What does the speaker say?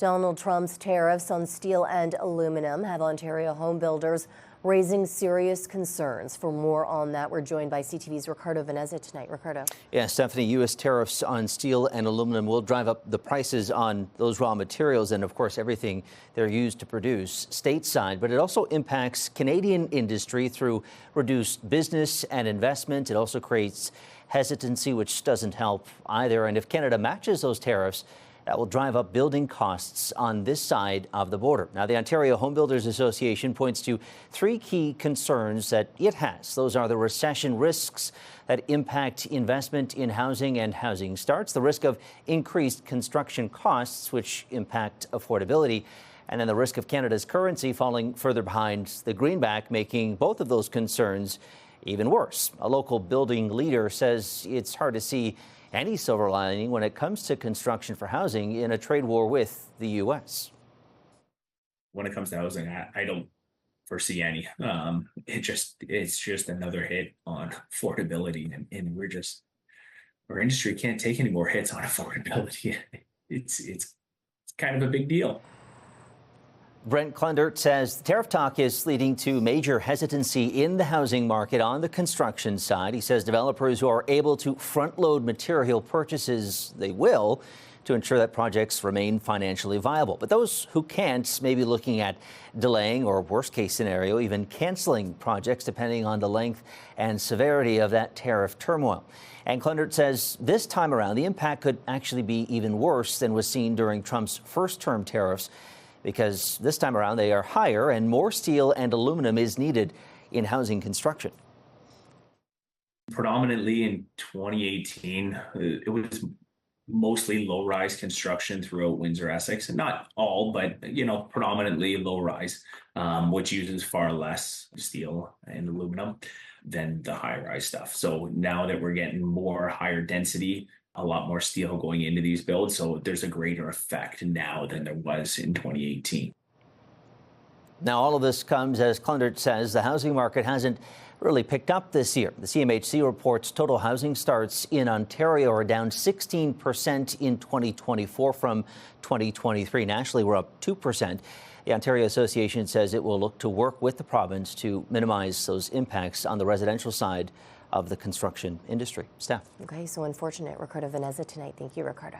Donald Trump's tariffs on steel and aluminum have Ontario homebuilders raising serious concerns. For more on that, we're joined by CTV's Ricardo Veneza tonight. Ricardo. Yeah, Stephanie, U.S. tariffs on steel and aluminum will drive up the prices on those raw materials and, of course, everything they're used to produce stateside. But it also impacts Canadian industry through reduced business and investment. It also creates hesitancy, which doesn't help either. And if Canada matches those tariffs, that will drive up building costs on this side of the border. Now, the Ontario Homebuilders Association points to three key concerns that it has. Those are the recession risks that impact investment in housing and housing starts, the risk of increased construction costs, which impact affordability, and then the risk of Canada's currency falling further behind the greenback, making both of those concerns even worse. A local building leader says it's hard to see any silver lining when it comes to construction for housing in a trade war with the U.S. When it comes to housing, I don't foresee any. It's just another hit on affordability, and our industry can't take any more hits on affordability. It's kind of a big deal. Brent Klundert says the tariff talk is leading to major hesitancy in the housing market on the construction side. He says developers who are able to front-load material purchases, they will, to ensure that projects remain financially viable. But those who can't may be looking at delaying or, worst-case scenario, even canceling projects depending on the length and severity of that tariff turmoil. And Klundert says this time around, the impact could actually be even worse than was seen during Trump's first-term tariffs, because this time around they are higher and more steel and aluminum is needed in housing construction. Predominantly in 2018, it was mostly low-rise construction throughout Windsor, Essex, and not all, but predominantly low-rise, which uses far less steel and aluminum than the high-rise stuff. So now that we're getting more higher density, a lot more steel going into these builds, so there's a greater effect now than there was in 2018. Now, all of this comes, as Klundert says, the housing market hasn't really picked up this year. The CMHC reports total housing starts in Ontario are down 16% in 2024 from 2023. Nationally, we're up 2%. The Ontario Association says it will look to work with the province to minimize those impacts on the residential side of the construction industry. Steph. Okay, so unfortunate. Ricardo Veneza tonight. Thank you, Ricardo.